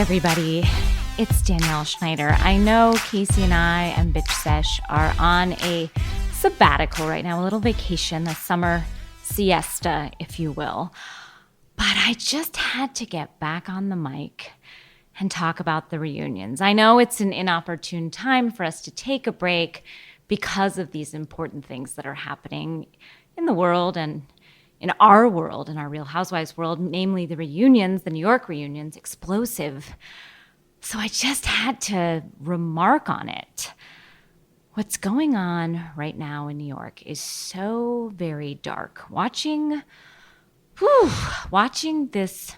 everybody. It's Danielle Schneider. I know Casey and I and Bitch Sesh are on a sabbatical right now, a little vacation, a summer siesta, if you will. But I just had to get back on the mic and talk about the reunions. I know it's an inopportune time for us to take a break because of these important things that are happening in the world and in our world, in our Real Housewives world, namely the reunions, the New York reunions, explosive. So I just had to remark on it. What's going on right now in New York is so very dark. Watching this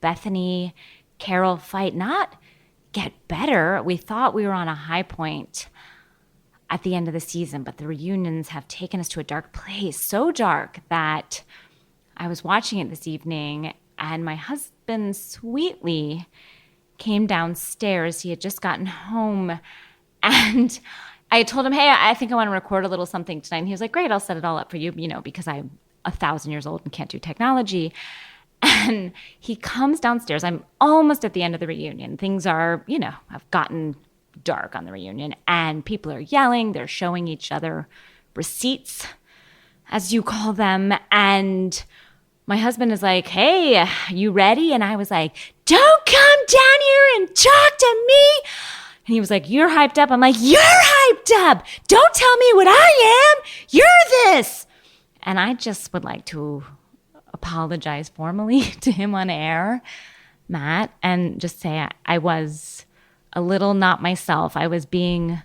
Bethany Carol fight not get better. We thought we were on a high point at the end of the season, but the reunions have taken us to a dark place, so dark that I was watching it this evening and my husband sweetly came downstairs. He had just gotten home and I told him, hey, I think I want to record a little something tonight. And he was like, great, I'll set it all up for you, because I'm 1,000 years old and can't do technology. And he comes downstairs. I'm almost at the end of the reunion. Things are, have gotten dark on the reunion and people are yelling. They're showing each other receipts, as you call them. And my husband is like, hey, you ready? And I was like, don't come down here and talk to me. And he was like, you're hyped up. I'm like, you're hyped up. Don't tell me what I am. You're this. And I just would like to apologize formally to him on air, Matt, and just say I was a little not myself. I was being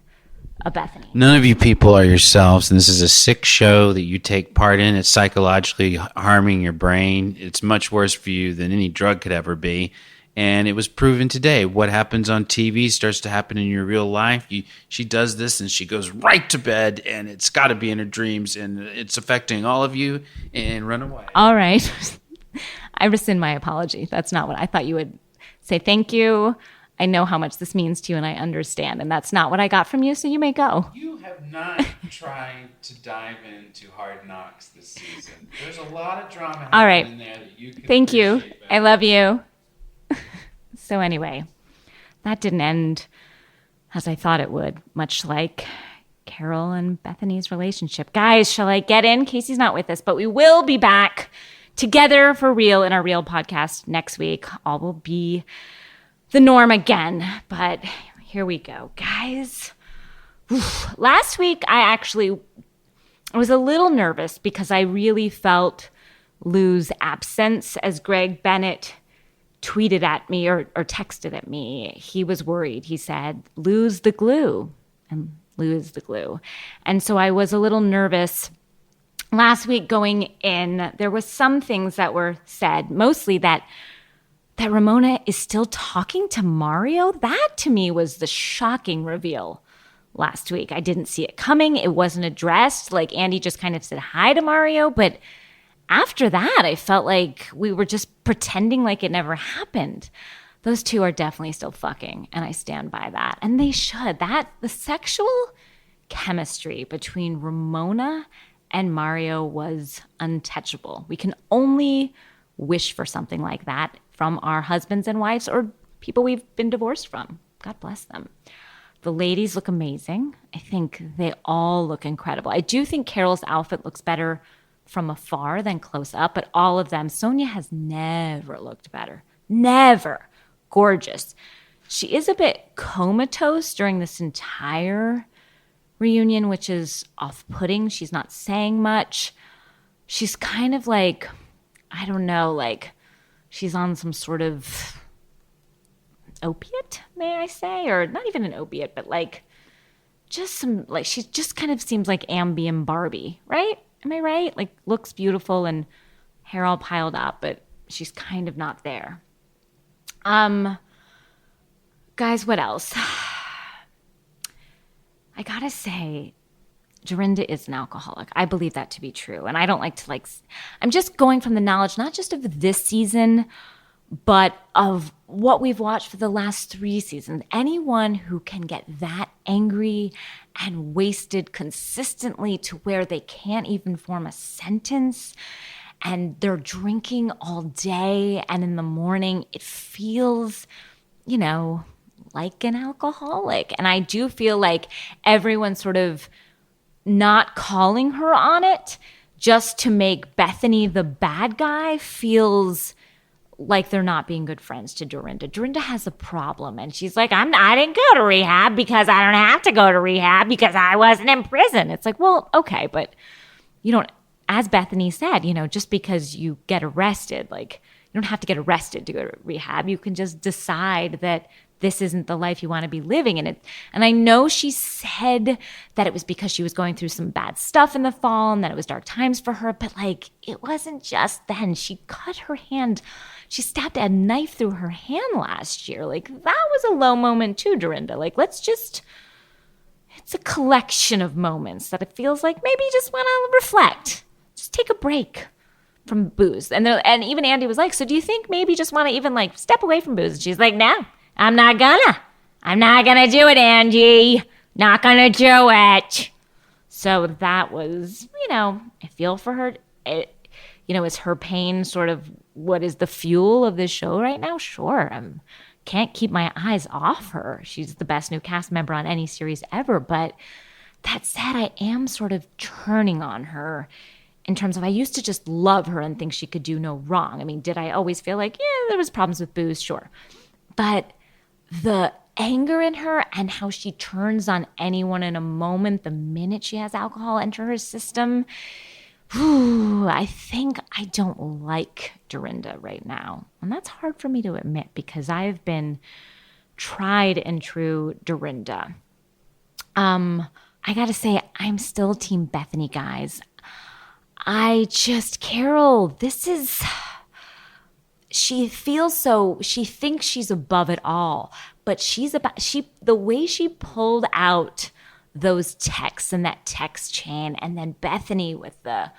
a Bethany. None of you people are yourselves, and this is a sick show that you take part in. It's psychologically harming your brain. It's much worse for you than any drug could ever be. And it was proven today. What happens on TV starts to happen in your real life. She does this, and she goes right to bed, and it's got to be in her dreams, and it's affecting all of you, and run away. All right. I rescind my apology. That's not what I thought you would say. Thank you. I know how much this means to you, and I understand. And that's not what I got from you, so you may go. You have not tried to dive into Hard Knocks this season. There's a lot of drama happening there that you can Thank you. better. I love you. So anyway, that didn't end as I thought it would, much like Carol and Bethany's relationship. Guys, shall I get in? Casey's not with us, but we will be back together for real in our Real podcast next week. All will be the norm again, but here we go. Guys, last week I was a little nervous because I really felt Lou's absence as Greg Bennett tweeted at me or texted at me. He was worried. He said, Lou's the glue, and Lou is the glue. And so I was a little nervous. Last week going in, there was some things that were said, mostly that Ramona is still talking to Mario. That to me was the shocking reveal last week. I didn't see it coming. It wasn't addressed. Like Andy just kind of said hi to Mario, but after that, I felt like we were just pretending like it never happened. Those two are definitely still fucking, and I stand by that. And they should. The sexual chemistry between Ramona and Mario was untouchable. We can only wish for something like that from our husbands and wives or people we've been divorced from. God bless them. The ladies look amazing. I think they all look incredible. I do think Carol's outfit looks better from afar than close up, but all of them, Sonia has never looked better. Never. Gorgeous. She is a bit comatose during this entire reunion, which is off-putting. She's not saying much. She's kind of like, I don't know, like she's on some sort of opiate, may I say? Or not even an opiate, but like just some, like she just kind of seems like Ambien Barbie, right? Am I right? Like looks beautiful and hair all piled up, but she's kind of not there. Guys, what else? I gotta say, Dorinda is an alcoholic. I believe that to be true. And I don't like to I'm just going from the knowledge, not just of this season, but of what we've watched for the last 3 seasons. Anyone who can get that angry and wasted consistently to where they can't even form a sentence and they're drinking all day and in the morning, it feels like an alcoholic. And I do feel like everyone's sort of not calling her on it just to make Bethany the bad guy feels like they're not being good friends to Dorinda. Dorinda has a problem, and she's like, I didn't go to rehab because I don't have to go to rehab because I wasn't in prison. It's like, well, okay, but you don't, as Bethany said, just because you get arrested, like you don't have to get arrested to go to rehab. You can just decide that this isn't the life you want to be living in it. And I know she said that it was because she was going through some bad stuff in the fall and that it was dark times for her, but like it wasn't just then. She cut her hand. She stabbed a knife through her hand last year. Like that was a low moment too, Dorinda. Like it's a collection of moments that it feels like maybe you just want to reflect. Just take a break from booze. And even Andy was like, so do you think maybe you just want to even like step away from booze? And she's like, no. I'm not gonna do it, Angie. Not gonna do it. So that was, I feel for her. Is her pain sort of what is the fuel of this show right now? Sure. Can't keep my eyes off her. She's the best new cast member on any series ever. But that said, I am sort of turning on her in terms of I used to just love her and think she could do no wrong. I mean, did I always feel like, yeah, there was problems with booze? Sure. But the anger in her and how she turns on anyone in a moment the minute she has alcohol enter her system, I think I don't like Dorinda right now. And that's hard for me to admit because I've been tried and true Dorinda. I gotta say, I'm still Team Bethany, guys. Carol, she thinks she's above it all, but the way she pulled out those texts and that text chain, and then Bethany with the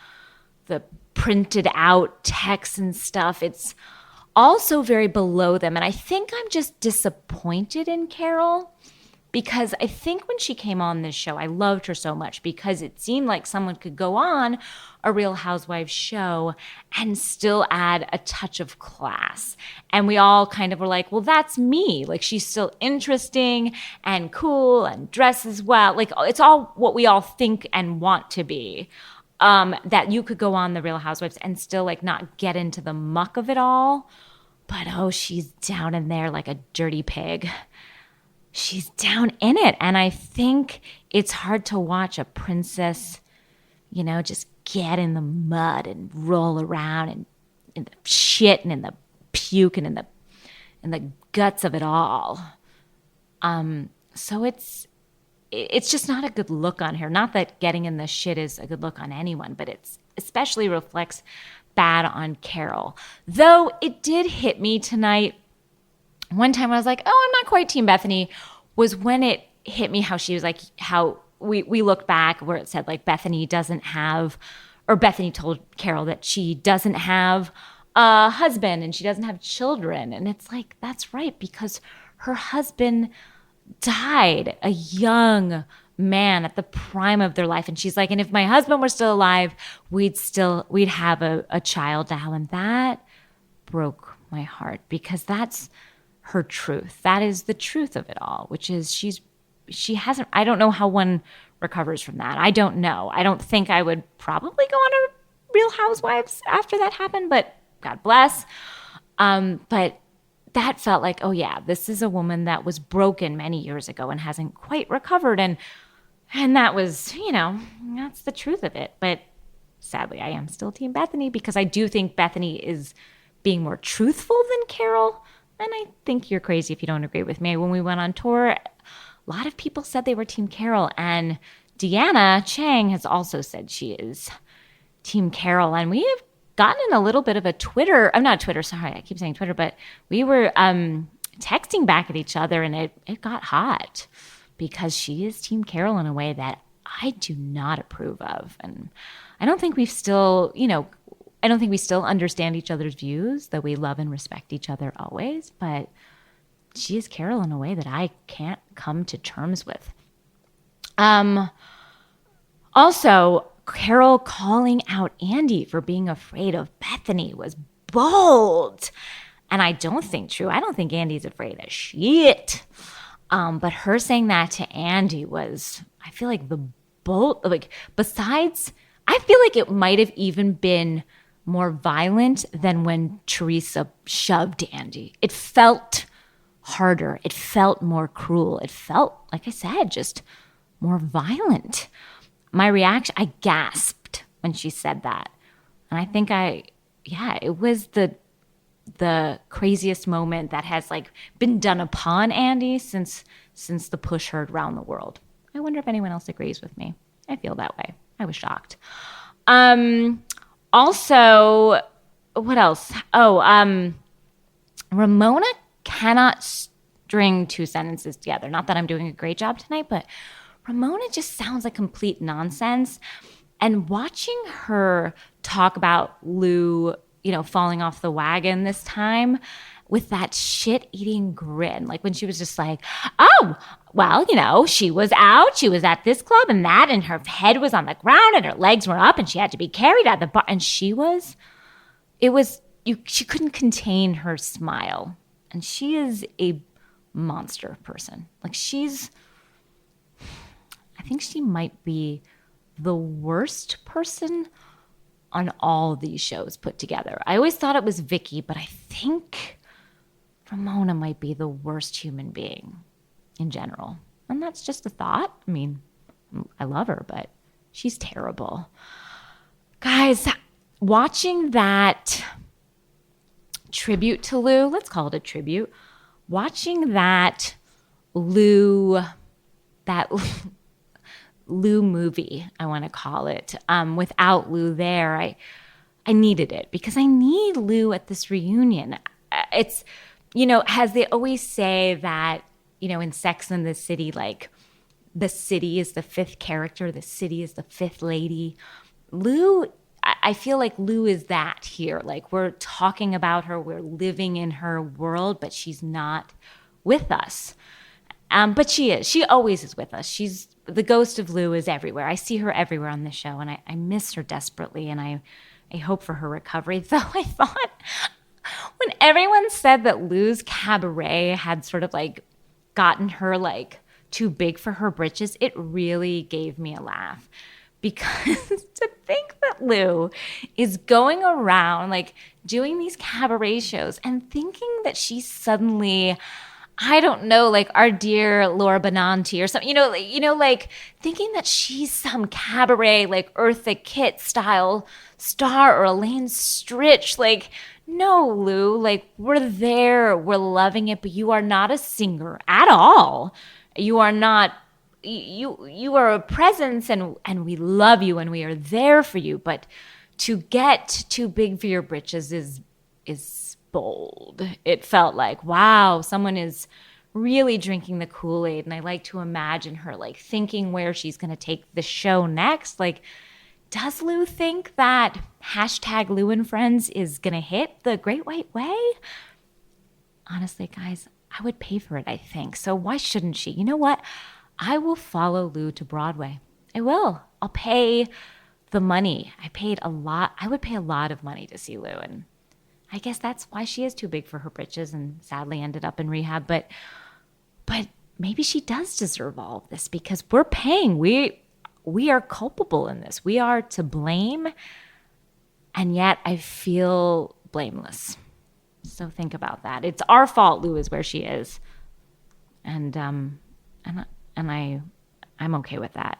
printed out text and stuff, it's also very below them. And I think I'm just disappointed in Carol because I think when she came on this show, I loved her so much because it seemed like someone could go on a Real Housewives show and still add a touch of class. And we all kind of were like, well, that's me. Like, she's still interesting and cool and dresses well. Like, it's all what we all think and want to be. That you could go on the Real Housewives and still like not get into the muck of it all. But she's down in there like a dirty pig. She's down in it. And I think it's hard to watch a princess, just get in the mud and roll around and in the shit and in the puke and in the guts of it all. So it's just not a good look on her. Not that getting in the shit is a good look on anyone, but it's especially reflects bad on Carol. Though it did hit me tonight. One time I was like, I'm not quite Team Bethany, was when it hit me how she was like, how we looked back where it said like Bethany told Carol that she doesn't have a husband and she doesn't have children. And it's like, that's right, because her husband died a young man at the prime of their life. And she's like, and if my husband were still alive, we'd have a child now. And that broke my heart because that's her truth. That is the truth of it all, which is I don't know how one recovers from that. I don't know. I don't think I would probably go on a Real Housewives after that happened, but God bless. But that felt like, this is a woman that was broken many years ago and hasn't quite recovered. And that was, that's the truth of it. But sadly, I am still Team Bethany because I do think Bethany is being more truthful than Carol. And I think you're crazy if you don't agree with me. When we went on tour, a lot of people said they were Team Carol. And Deanna Chang has also said she is Team Carol. And we have gotten in a little bit of a not Twitter, sorry, I keep saying Twitter, but we were texting back at each other and it got hot because she is Team Carol in a way that I do not approve of. And I don't think we still understand each other's views, though we love and respect each other always. But she is Carol in a way that I can't come to terms with. Also, Carol calling out Andy for being afraid of Bethany was bold. And I don't think true. I don't think Andy's afraid of shit. But her saying that to Andy was, I feel like besides, I feel like it might have even been more violent than when Teresa shoved Andy. It felt harder. It felt more cruel. It felt, like I said, just more violent. My reaction, I gasped when she said that. And I think it was the craziest moment that has like been done upon Andy since the push heard around the world. I wonder if anyone else agrees with me. I feel that way. I was shocked. Also, what else? Ramona cannot string two sentences together. Not that I'm doing a great job tonight, but Ramona just sounds like complete nonsense. And watching her talk about Lou, falling off the wagon this time with that shit-eating grin, like when she was just like, oh, well, she was out, she was at this club and that, and her head was on the ground and her legs were up and she had to be carried out the bar. And she couldn't contain her smile. And she is a monster person. Like I think she might be the worst person on all these shows put together. I always thought it was Vicky, but I think Ramona might be the worst human being in general. And that's just a thought. I mean, I love her, but she's terrible. Guys, watching that tribute to Lou, let's call it a tribute, watching that Lou movie, I want to call it, without Lou there, I needed it because I need Lou at this reunion. It's, as they always say that, in Sex and the City, like the city is the fifth character, the city is the fifth lady. Lou, I feel like Lou is that here. Like we're talking about her, we're living in her world, but she's not with us. But she is. She always is with us. The ghost of Lou is everywhere. I see her everywhere on the show, and I miss her desperately, and I hope for her recovery. Though I thought when everyone said that Lou's cabaret had sort of like gotten her like too big for her britches, it really gave me a laugh. Because to think that Lou is going around like doing these cabaret shows and thinking that she's suddenly, I don't know, like our dear Laura Benanti or something, like thinking that she's some cabaret, like Eartha Kitt style star or Elaine Stritch. Like, no, Lou, like we're there, we're loving it, but you are not a singer at all. You are not, you are a presence and we love you and we are there for you. But to get too big for your britches is bold. It felt like, wow, someone is really drinking the Kool-Aid. And I like to imagine her like thinking where she's going to take the show next. Like, does Lou think that hashtag Lou and Friends is going to hit the Great White Way? Honestly, guys, I would pay for it, I think. So why shouldn't she? You know what? I will follow Lou to Broadway. I will. I'll pay the money. I would pay a lot of money to see Lou. And I guess that's why she is too big for her britches and sadly ended up in rehab. But maybe she does deserve all of this because we're paying. We are culpable in this. We are to blame. And yet I feel blameless. So think about that. It's our fault Lou is where she is. And I'm okay with that.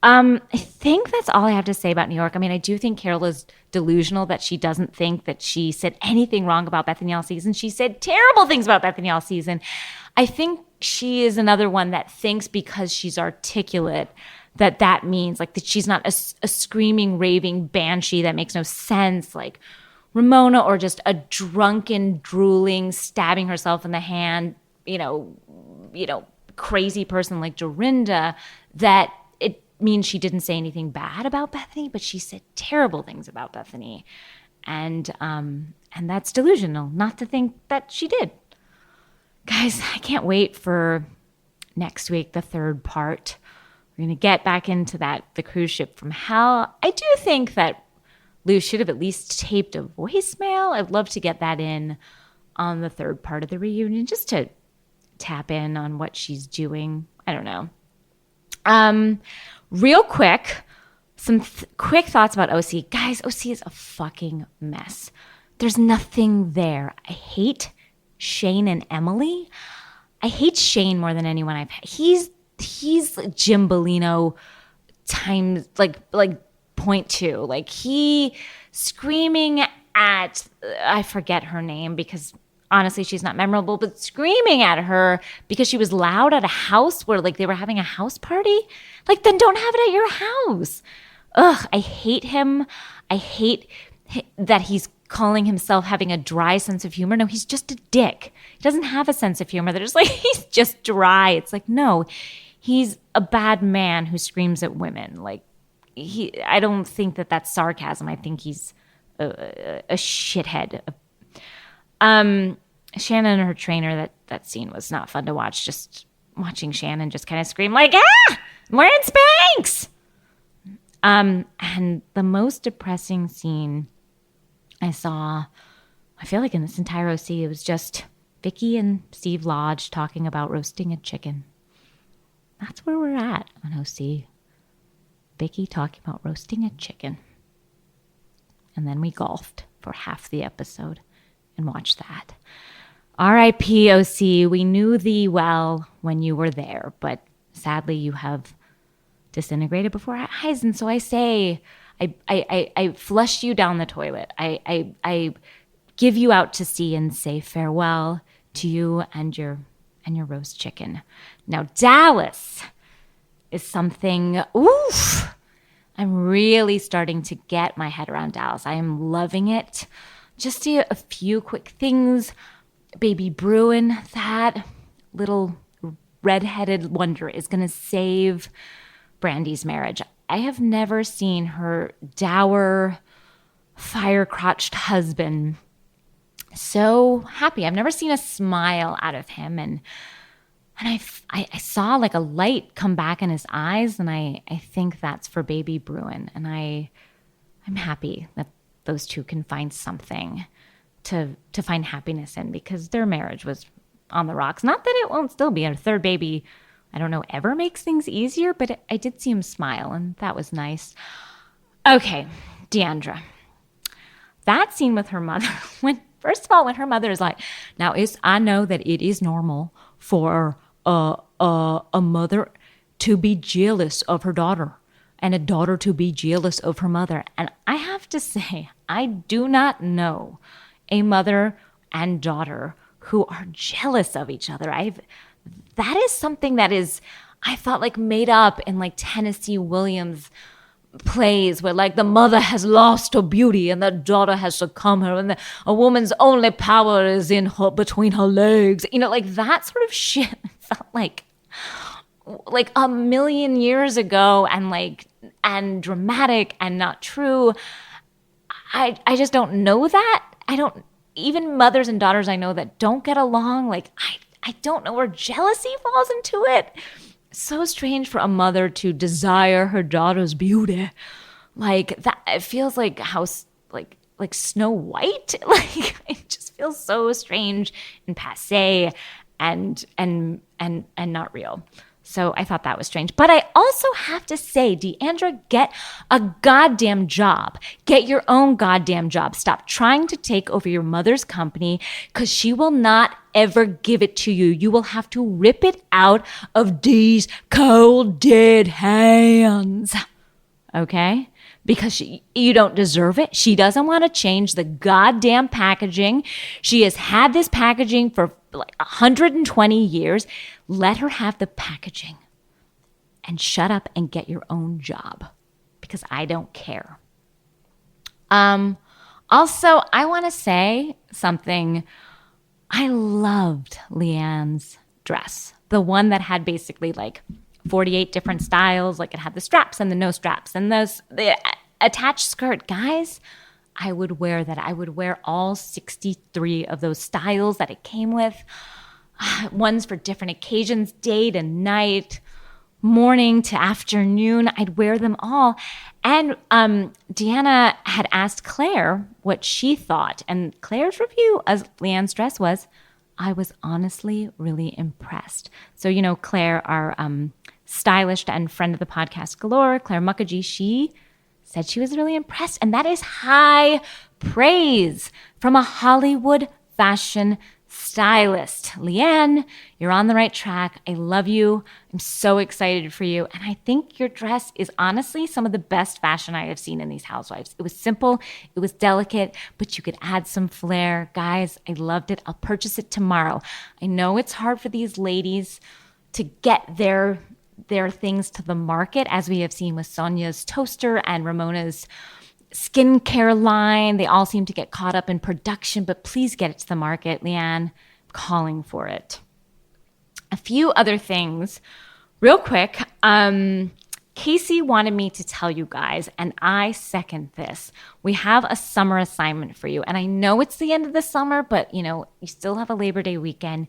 I think that's all I have to say about New York. I mean, I do think Carol is delusional that she doesn't think that she said anything wrong about Bethany all season. She said terrible things about Bethany all season. I think she is another one that thinks because she's articulate that means like that she's not a screaming, raving banshee that makes no sense like Ramona or just a drunken, drooling, stabbing herself in the hand, crazy person like Dorinda, that it means she didn't say anything bad about Bethany, but she said terrible things about Bethany. And that's delusional not to think that she did. Guys, I can't wait for next week, the third part. We're going to get back into the cruise ship from hell. I do think that Lou should have at least taped a voicemail. I'd love to get that in on the third part of the reunion just to tap in on what she's doing. I don't know. Real quick, some quick thoughts about OC. Guys, OC is a fucking mess. There's nothing there. I hate Shane and Emily. I hate Shane more than anyone I've had. He's Jim Bellino times like 0.2. Like he screaming at, I forget her name because honestly she's not memorable, but screaming at her because she was loud at a house where like they were having a house party. Like then don't have it at your house. Ugh, I hate him. I hate that he's calling himself having a dry sense of humor. No, he's just a dick. He doesn't have a sense of humor. They're just like, he's just dry. It's like, no, he's a bad man who screams at women. Like, I don't think that that's sarcasm. I think he's a shithead. Shannon and her trainer, that scene was not fun to watch. Just watching Shannon just kind of scream like, I'm wearing Spanx. And the most depressing scene I saw, I feel like in this entire OC, it was just Vicky and Steve Lodge talking about roasting a chicken. That's where we're at on OC. Vicky talking about roasting a chicken. And then we golfed for half the episode and watched that. R.I.P. OC, we knew thee well when you were there, but sadly you have disintegrated before our eyes. And so I say, I flush you down the toilet. I give you out to sea and say farewell to you and your roast chicken. Now Dallas is something, oof. I'm really starting to get my head around Dallas. I am loving it. Just a few quick things. Baby Bruin, that little redheaded wonder is going to save Brandy's marriage. I have never seen her dour, fire-crotched husband so happy. I've never seen a smile out of him. And I saw like a light come back in his eyes, and I think that's for Baby Bruin. And I'm happy that those two can find something to find happiness in, because their marriage was on the rocks. Not that it won't still be. A third baby, I don't know, ever makes things easier, but I did see him smile, and that was nice. Okay, Deandra. That scene with her mother, first of all, when her mother is like, now I know that it is normal for a mother to be jealous of her daughter and a daughter to be jealous of her mother. And I have to say, I do not know a mother and daughter who are jealous of each other. That is something that is, I thought, like made up in like Tennessee Williams plays where like the mother has lost her beauty and the daughter has succumbed her, and a woman's only power is in her, between her legs. You know, like that sort of shit felt like a million years ago, and dramatic and not true. I just don't know that. Even mothers and daughters I know that don't get along, like I don't know where jealousy falls into it. So strange for a mother to desire her daughter's beauty. Like that, it feels like like Snow White. Like it just feels so strange and passé and not real. So I thought that was strange. But I also have to say, Deandra, get a goddamn job. Get your own goddamn job. Stop trying to take over your mother's company, because she will not ever give it to you. You will have to rip it out of these cold, dead hands. Okay? Because you don't deserve it. She doesn't want to change the goddamn packaging. She has had this packaging for like 120 years. Let her have the packaging and shut up and get your own job, because I don't care. Also, I want to say something. I loved Leanne's dress, the one that had basically like 48 different styles. Like it had the straps and the no straps and the attached skirt. Guys, I would wear that. I would wear all 63 of those styles that it came with. Ones for different occasions, day to night. morning to afternoon. I'd wear them all. And Deanna had asked Claire what she thought. And Claire's review of Leanne's dress was, I was honestly really impressed. So, Claire, our stylist and friend of the podcast galore, Claire Mukherjee, she said she was really impressed. And that is high praise from a Hollywood fashion stylist. Leanne, you're on the right track. I love you. I'm so excited for you. And I think your dress is honestly some of the best fashion I have seen in these housewives. It was simple, it was delicate, but you could add some flair. Guys, I loved it. I'll purchase it tomorrow. I know it's hard for these ladies to get their things to the market, as we have seen with Sonia's toaster and Ramona's skincare line. They all seem to get caught up in production, but please get it to the market. Leanne, I'm calling for it. A few other things real quick. Casey wanted me to tell you guys, and I second this. We have a summer assignment for you. And I know it's the end of the summer, but you still have a Labor Day weekend.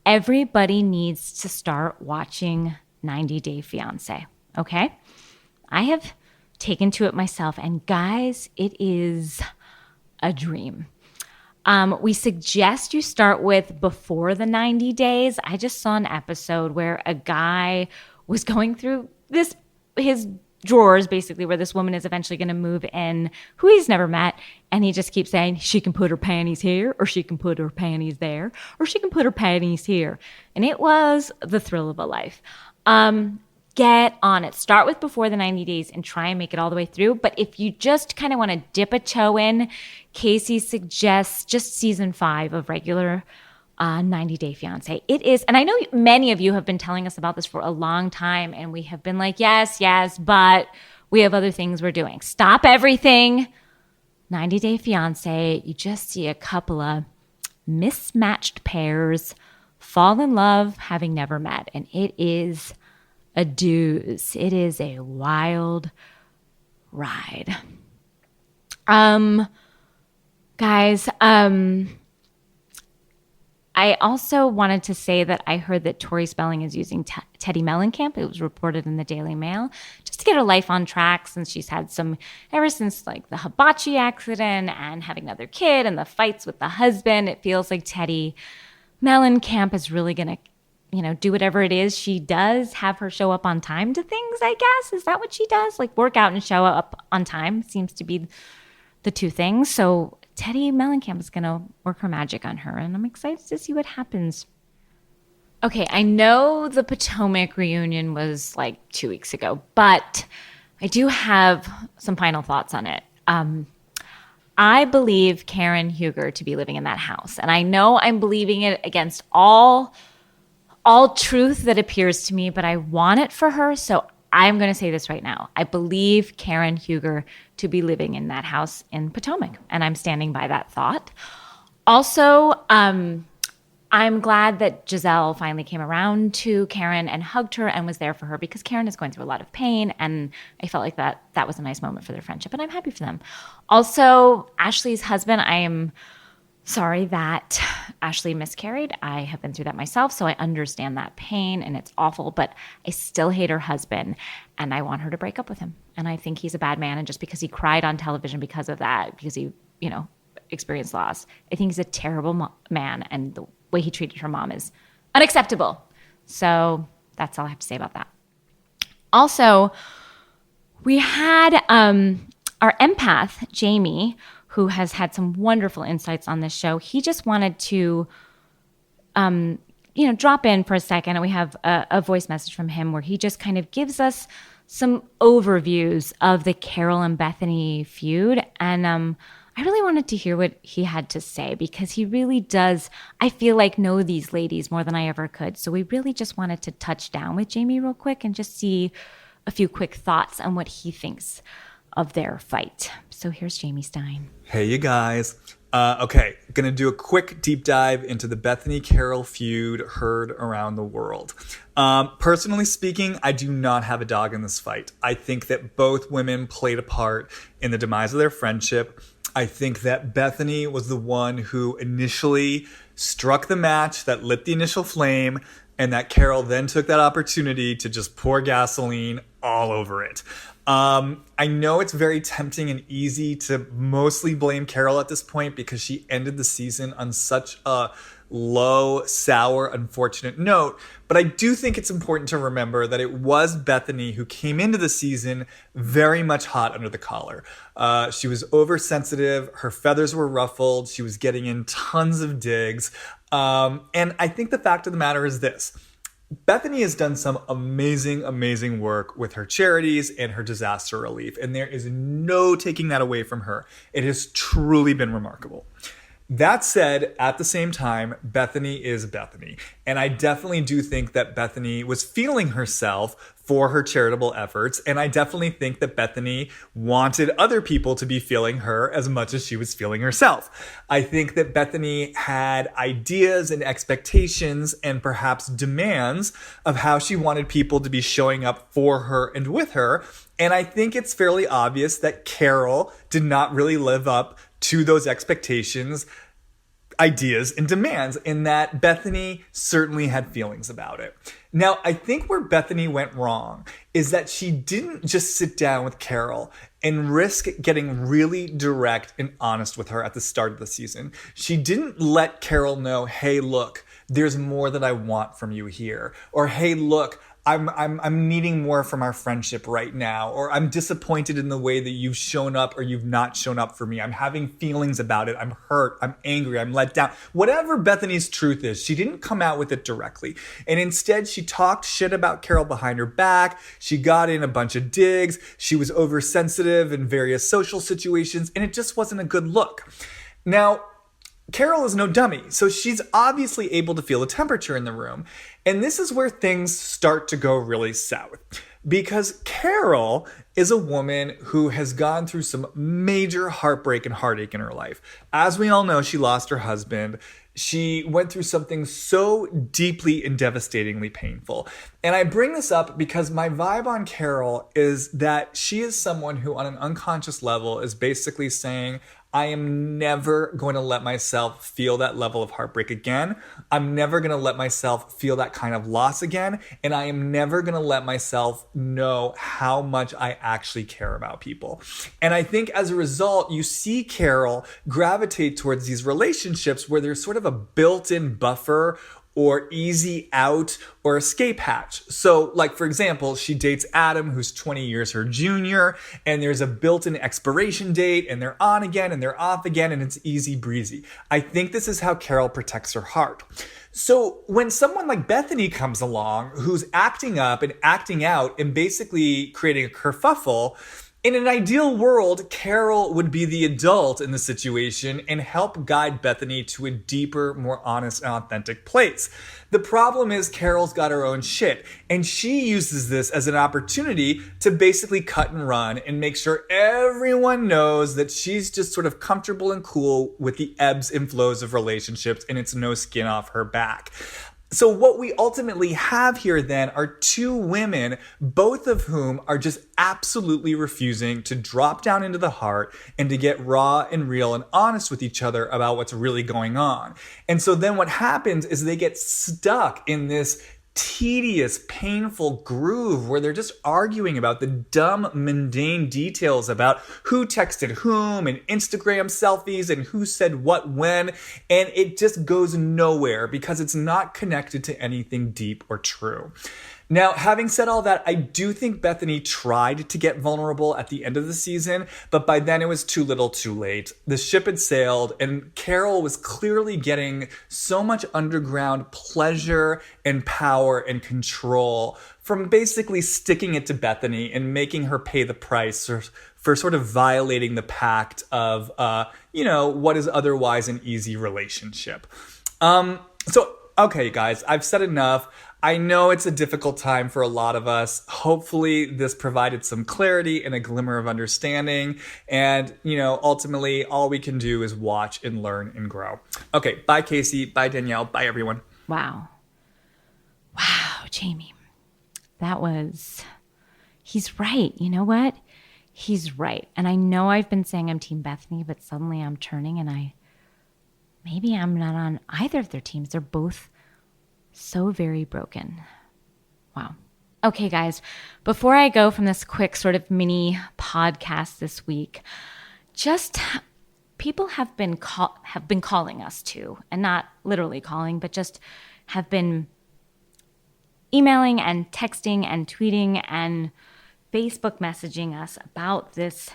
Everybody needs to start watching 90 Day Fiancé. Okay? I have taken to it myself, and guys, it is a dream. We suggest you start with before the 90 days. I just saw an episode where a guy was going through his drawers, basically, where this woman is eventually going to move in, who he's never met, and he just keeps saying she can put her panties here, or she can put her panties there, or she can put her panties here. And it was the thrill of a life. Get on it. Start with before the 90 days and try and make it all the way through. But if you just kind of want to dip a toe in, Casey suggests just season 5 of regular 90 Day Fiancé. It is, and I know many of you have been telling us about this for a long time, and we have been like, yes, but we have other things we're doing. Stop everything. 90 Day Fiancé, you just see a couple of mismatched pairs fall in love having never met, and it is a dooze. It is a wild ride. Guys, I also wanted to say that I heard that Tori Spelling is using Teddy Mellencamp. It was reported in the Daily Mail just to get her life on track, since she's had ever since like the hibachi accident and having another kid and the fights with the husband. It feels like Teddy Mellencamp is really going to do whatever it is she does, have her show up on time to things, I guess. Is that what she does? Like work out and show up on time seems to be the two things. So Teddy Mellencamp is going to work her magic on her, and I'm excited to see what happens. Okay, I know the Potomac reunion was like 2 weeks ago, but I do have some final thoughts on it. I believe Karen Huger to be living in that house, and I know I'm believing it against all truth that appears to me, but I want it for her. So I'm going to say this right now. I believe Karen Huger to be living in that house in Potomac, and I'm standing by that thought. Also, I'm glad that Giselle finally came around to Karen and hugged her and was there for her, because Karen is going through a lot of pain, and I felt like that was a nice moment for their friendship, and I'm happy for them. Also, Ashley's husband, I am sorry that Ashley miscarried. I have been through that myself, so I understand that pain, and it's awful, but I still hate her husband, and I want her to break up with him. And I think he's a bad man, and just because he cried on television because of that, because he, experienced loss, I think he's a terrible man, and the way he treated her mom is unacceptable. So that's all I have to say about that. Also, we had our empath, Jamie, who has had some wonderful insights on this show. He just wanted to, drop in for a second. And we have a voice message from him where he just kind of gives us some overviews of the Carol and Bethany feud. And I really wanted to hear what he had to say, because he really does, I feel like, know these ladies more than I ever could. So we really just wanted to touch down with Jamie real quick and just see a few quick thoughts on what he thinks of their fight. So here's Jamie Stein. Hey, you guys. Okay, gonna do a quick deep dive into the Bethany-Carol feud heard around the world. Personally speaking, I do not have a dog in this fight. I think that both women played a part in the demise of their friendship. I think that Bethany was the one who initially struck the match that lit the initial flame, and that Carol then took that opportunity to just pour gasoline all over it. I know it's very tempting and easy to mostly blame Carol at this point because she ended the season on such a low, sour, unfortunate note. But I do think it's important to remember that it was Bethany who came into the season very much hot under the collar. She was oversensitive. Her feathers were ruffled. She was getting in tons of digs. And I think the fact of the matter is this. Bethany has done some amazing, amazing work with her charities and her disaster relief, and there is no taking that away from her. It has truly been remarkable. That said, at the same time, Bethany is Bethany. And I definitely do think that Bethany was feeling herself for her charitable efforts. And I definitely think that Bethany wanted other people to be feeling her as much as she was feeling herself. I think that Bethany had ideas and expectations and perhaps demands of how she wanted people to be showing up for her and with her. And I think it's fairly obvious that Carol did not really live up to those expectations, ideas, and demands, in that Bethany certainly had feelings about it. Now, I think where Bethany went wrong is that she didn't just sit down with Carol and risk getting really direct and honest with her at the start of the season. She didn't let Carol know, hey, look, there's more that I want from you here. Or, hey, look, I'm needing more from our friendship right now, or I'm disappointed in the way that you've shown up or you've not shown up for me. I'm having feelings about it. I'm hurt. I'm angry. I'm let down. Whatever Bethany's truth is, she didn't come out with it directly. And instead, she talked shit about Carol behind her back. She got in a bunch of digs. She was oversensitive in various social situations, and it just wasn't a good look. Now, Carol is no dummy, so she's obviously able to feel the temperature in the room. And this is where things start to go really south. Because Carol is a woman who has gone through some major heartbreak and heartache in her life. As we all know, she lost her husband. She went through something so deeply and devastatingly painful. And I bring this up because my vibe on Carol is that she is someone who, on an unconscious level, is basically saying, I am never going to let myself feel that level of heartbreak again. I'm never going to let myself feel that kind of loss again. And I am never going to let myself know how much I actually care about people. And I think as a result, you see Carol gravitate towards these relationships where there's sort of a built-in buffer or easy out or escape hatch. So, like, for example, she dates Adam, who's 20 years her junior, and there's a built-in expiration date, and they're on again and they're off again, and it's easy breezy. I think this is how Carol protects her heart. So when someone like Bethany comes along, who's acting up and acting out and basically creating a kerfuffle, in an ideal world, Carol would be the adult in the situation and help guide Bethany to a deeper, more honest and authentic place. The problem is Carol's got her own shit, and she uses this as an opportunity to basically cut and run and make sure everyone knows that she's just sort of comfortable and cool with the ebbs and flows of relationships, and it's no skin off her back. So what we ultimately have here then are two women, both of whom are just absolutely refusing to drop down into the heart and to get raw and real and honest with each other about what's really going on. And so then what happens is they get stuck in this tedious, painful groove where they're just arguing about the dumb, mundane details about who texted whom and Instagram selfies and who said what when, and it just goes nowhere because it's not connected to anything deep or true. Now, having said all that, I do think Bethany tried to get vulnerable at the end of the season, but by then it was too little too late. The ship had sailed, and Carol was clearly getting so much underground pleasure and power and control from basically sticking it to Bethany and making her pay the price for sort of violating the pact of, what is otherwise an easy relationship. Okay, guys, I've said enough. I know it's a difficult time for a lot of us. Hopefully this provided some clarity and a glimmer of understanding. And, ultimately all we can do is watch and learn and grow. Okay, bye Casey, bye Danielle, bye everyone. Wow, Jamie. He's right. You know what? He's right. And I know I've been saying I'm Team Bethany, but suddenly I'm turning and maybe I'm not on either of their teams. They're both So very broken. Wow. Okay, guys, before I go from this quick sort of mini podcast this week, just people have been calling us too, and not literally calling, but just have been emailing and texting and tweeting and Facebook messaging us about this,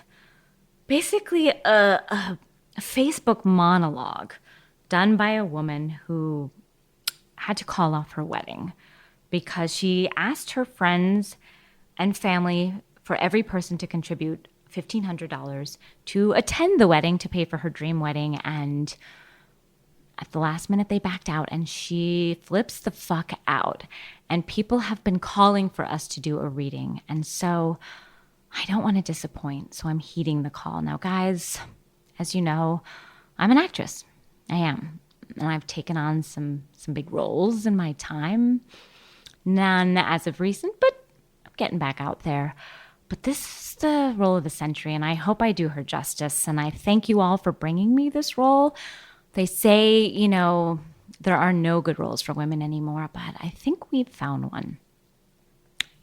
basically a Facebook monologue done by a woman who had to call off her wedding because she asked her friends and family for every person to contribute $1,500 to attend the wedding to pay for her dream wedding. And at the last minute, they backed out, and she flips the fuck out. And people have been calling for us to do a reading. And so I don't want to disappoint, so I'm heeding the call. Now, guys, as you know, I'm an actress. I am. And I've taken on some big roles in my time. None as of recent, but I'm getting back out there. But this is the role of the century, and I hope I do her justice. And I thank you all for bringing me this role. They say, you know, there are no good roles for women anymore, but I think we've found one.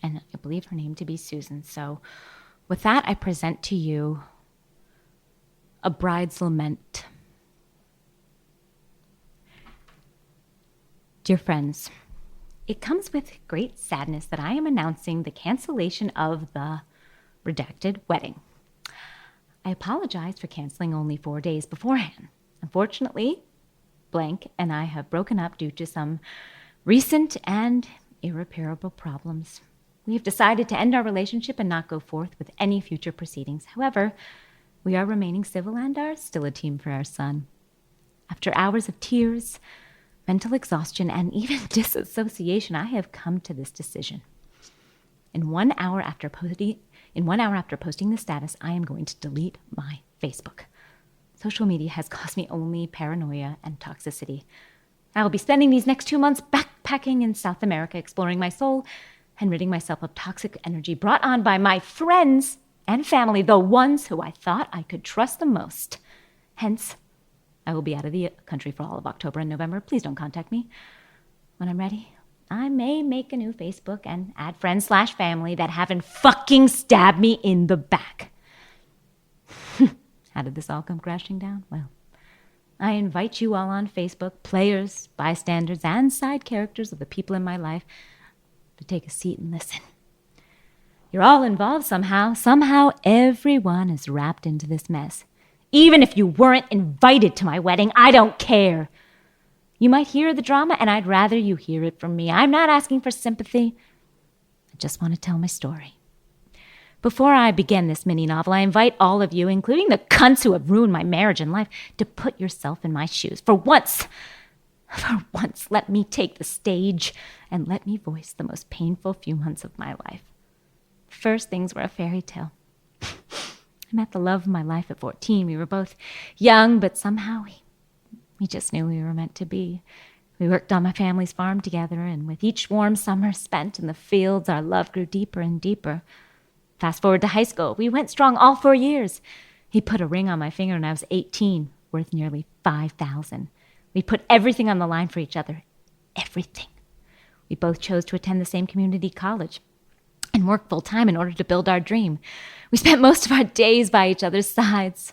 And I believe her name to be Susan. So with that, I present to you A Bride's Lament. Dear friends, it comes with great sadness that I am announcing the cancellation of the redacted wedding. I apologize for canceling only 4 days beforehand. Unfortunately, blank and I have broken up due to some recent and irreparable problems. We have decided to end our relationship and not go forth with any future proceedings. However, we are remaining civil and are still a team for our son. After hours of tears, mental exhaustion, and even disassociation, I have come to this decision. In 1 hour after posting the status, I am going to delete my Facebook. Social media has caused me only paranoia and toxicity. I will be spending these next 2 months backpacking in South America, exploring my soul and ridding myself of toxic energy brought on by my friends and family, the ones who I thought I could trust the most. Hence, I will be out of the country for all of October and November. Please don't contact me. When I'm ready, I may make a new Facebook and add friends/family that haven't fucking stabbed me in the back. How did this all come crashing down? Well, I invite you all on Facebook, players, bystanders, and side characters of the people in my life, to take a seat and listen. You're all involved somehow. Somehow everyone is wrapped into this mess. Even if you weren't invited to my wedding, I don't care. You might hear the drama, and I'd rather you hear it from me. I'm not asking for sympathy. I just want to tell my story. Before I begin this mini novel, I invite all of you, including the cunts who have ruined my marriage and life, to put yourself in my shoes. For once, let me take the stage and let me voice the most painful few months of my life. First, things were a fairy tale. I met the love of my life at 14. We were both young, but somehow we just knew we were meant to be. We worked on my family's farm together, and with each warm summer spent in the fields, our love grew deeper and deeper. Fast forward to high school. We went strong all 4 years. He put a ring on my finger when I was 18, worth nearly $5,000. We put everything on the line for each other. Everything. We both chose to attend the same community college and work full-time in order to build our dream. We spent most of our days by each other's sides.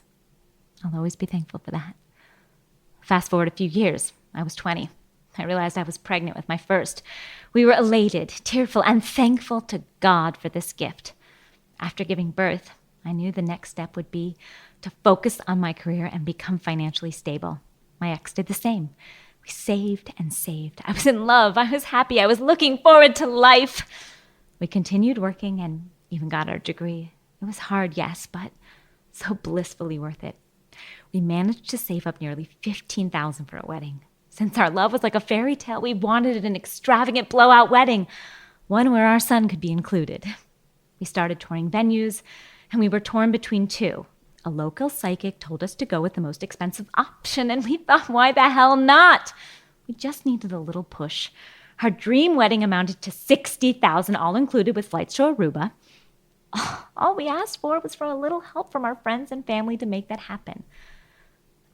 I'll always be thankful for that. Fast forward a few years. I was 20. I realized I was pregnant with my first. We were elated, tearful, and thankful to God for this gift. After giving birth, I knew the next step would be to focus on my career and become financially stable. My ex did the same. We saved and saved. I was in love. I was happy. I was looking forward to life. We continued working and even got our degree. It was hard, yes, but so blissfully worth it. We managed to save up nearly $15,000 for a wedding. Since our love was like a fairy tale, we wanted an extravagant blowout wedding, one where our son could be included. We started touring venues, and we were torn between two. A local psychic told us to go with the most expensive option, and we thought, why the hell not? We just needed a little push. Our dream wedding amounted to $60,000, all included with flights to Aruba. All we asked for was for a little help from our friends and family to make that happen.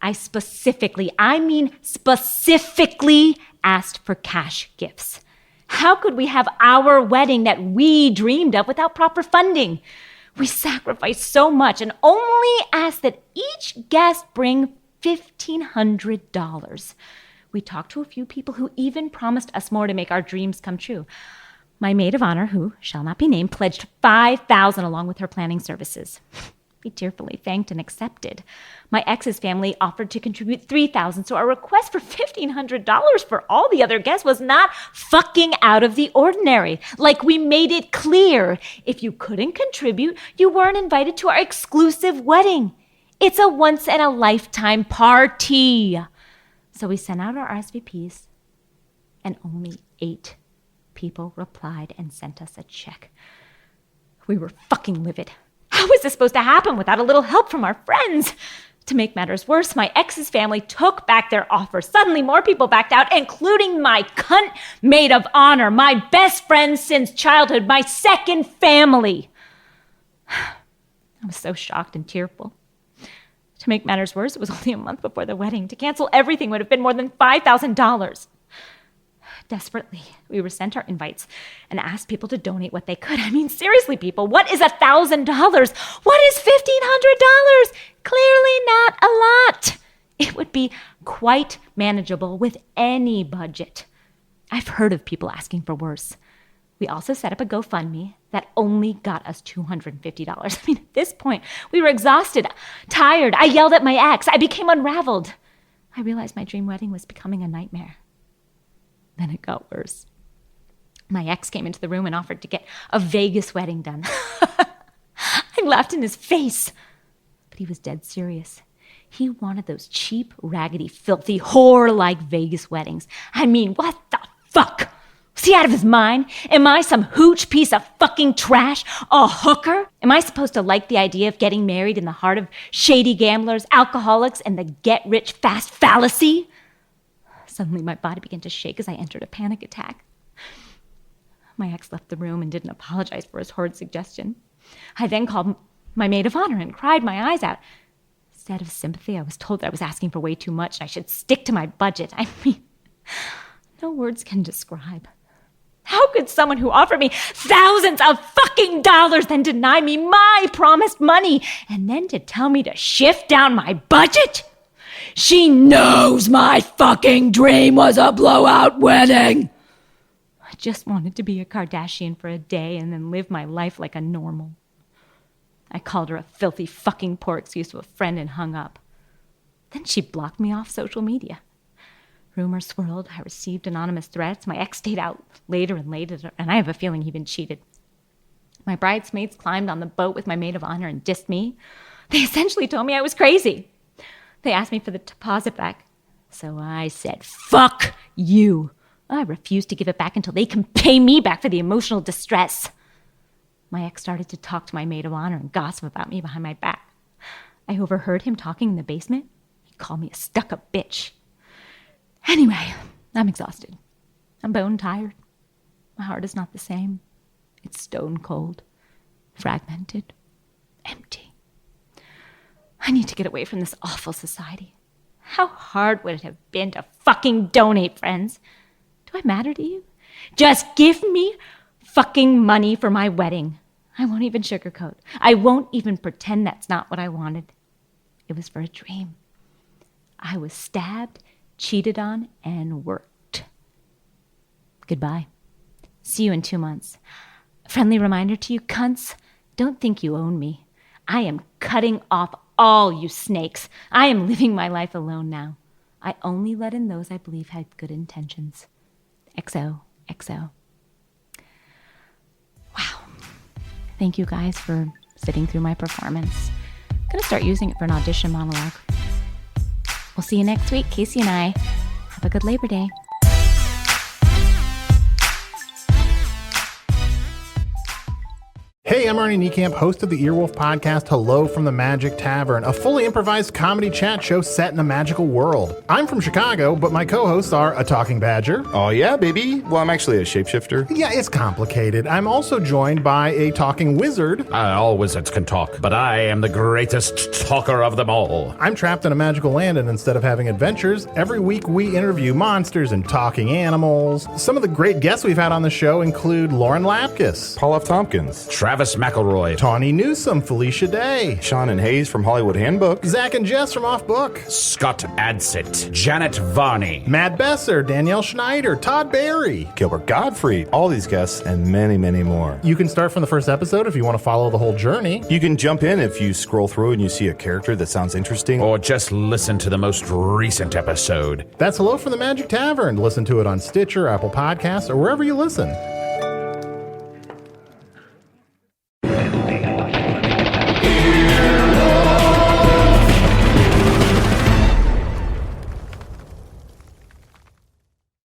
I specifically asked for cash gifts. How could we have our wedding that we dreamed of without proper funding? We sacrificed so much and only asked that each guest bring $1,500. We talked to a few people who even promised us more to make our dreams come true. My maid of honor, who shall not be named, pledged $5,000 along with her planning services. We tearfully thanked and accepted. My ex's family offered to contribute $3,000, so our request for $1,500 for all the other guests was not fucking out of the ordinary. Like, we made it clear, if you couldn't contribute, you weren't invited to our exclusive wedding. It's a once-in-a-lifetime party. So we sent out our RSVPs, and only 8 people replied and sent us a check. We were fucking livid. How was this supposed to happen without a little help from our friends? To make matters worse, my ex's family took back their offer. Suddenly, more people backed out, including my cunt maid of honor, my best friend since childhood, my second family. I was so shocked and tearful. To make matters worse, it was only a month before the wedding. To cancel everything would have been more than $5,000. Desperately, we were sent our invites and asked people to donate what they could. I mean, seriously, people, what is $1,000? What is $1,500? Clearly not a lot. It would be quite manageable with any budget. I've heard of people asking for worse. We also set up a GoFundMe that only got us $250. I mean, at this point, we were exhausted, tired. I yelled at my ex. I became unraveled. I realized my dream wedding was becoming a nightmare. Then it got worse. My ex came into the room and offered to get a Vegas wedding done. I laughed in his face, but he was dead serious. He wanted those cheap, raggedy, filthy, whore-like Vegas weddings. I mean, what the fuck? Was he out of his mind? Am I some hooch piece of fucking trash? A hooker? Am I supposed to like the idea of getting married in the heart of shady gamblers, alcoholics, and the get-rich-fast fallacy? Suddenly, my body began to shake as I entered a panic attack. My ex left the room and didn't apologize for his horrid suggestion. I then called my maid of honor and cried my eyes out. Instead of sympathy, I was told that I was asking for way too much and I should stick to my budget. I mean, no words can describe. How could someone who offered me thousands of fucking dollars then deny me my promised money and then to tell me to shift down my budget? She knows my fucking dream was a blowout wedding. I just wanted to be a Kardashian for a day and then live my life like a normal. I called her a filthy fucking poor excuse to a friend and hung up. Then she blocked me off social media. Rumors swirled. I received anonymous threats. My ex stayed out later and later, and I have a feeling he even cheated. My bridesmaids climbed on the boat with my maid of honor and dissed me. They essentially told me I was crazy. They asked me for the deposit back. So I said, fuck you. I refused to give it back until they can pay me back for the emotional distress. My ex started to talk to my maid of honor and gossip about me behind my back. I overheard him talking in the basement. He called me a stuck-up bitch. Anyway, I'm exhausted. I'm bone tired. My heart is not the same. It's stone cold, fragmented, empty. I need to get away from this awful society. How hard would it have been to fucking donate, friends? Do I matter to you? Just give me fucking money for my wedding. I won't even sugarcoat. I won't even pretend that's not what I wanted. It was for a dream. I was stabbed, cheated on, and worked. Goodbye. See you in 2 months. A friendly reminder to you cunts, don't think you own me. I am cutting off all you snakes. I am living my life alone now. I only let in those I believe had good intentions. XOXO. Wow. Thank you guys for sitting through my performance. I'm going to start using it for an audition monologue. We'll see you next week. Casey and I have a good Labor Day. Hey, I'm Arnie Niekamp, host of the Earwolf podcast Hello from the Magic Tavern, a fully improvised comedy chat show set in a magical world. I'm from Chicago, but my co-hosts are a talking badger. Oh yeah, baby. Well, I'm actually a shapeshifter. Yeah, it's complicated. I'm also joined by a talking wizard. All wizards can talk, but I am the greatest talker of them all. I'm trapped in a magical land, and instead of having adventures, every week we interview monsters and talking animals. Some of the great guests we've had on the show include Lauren Lapkus, Paul F. Tompkins, Travis McElroy, Tawny Newsome, Felicia Day, Sean and Hayes from Hollywood Handbook, Zach and Jess from Off Book, Scott Adsit, Janet Varney, Matt Besser, Danielle Schneider, Todd Barry, Gilbert Godfrey, all these guests, and many, many more. You can start from the first episode if you want to follow the whole journey. You can jump in if you scroll through and you see a character that sounds interesting. or just listen to the most recent episode. That's Hello from the Magic Tavern. Listen to it on Stitcher, Apple Podcasts, or wherever you listen.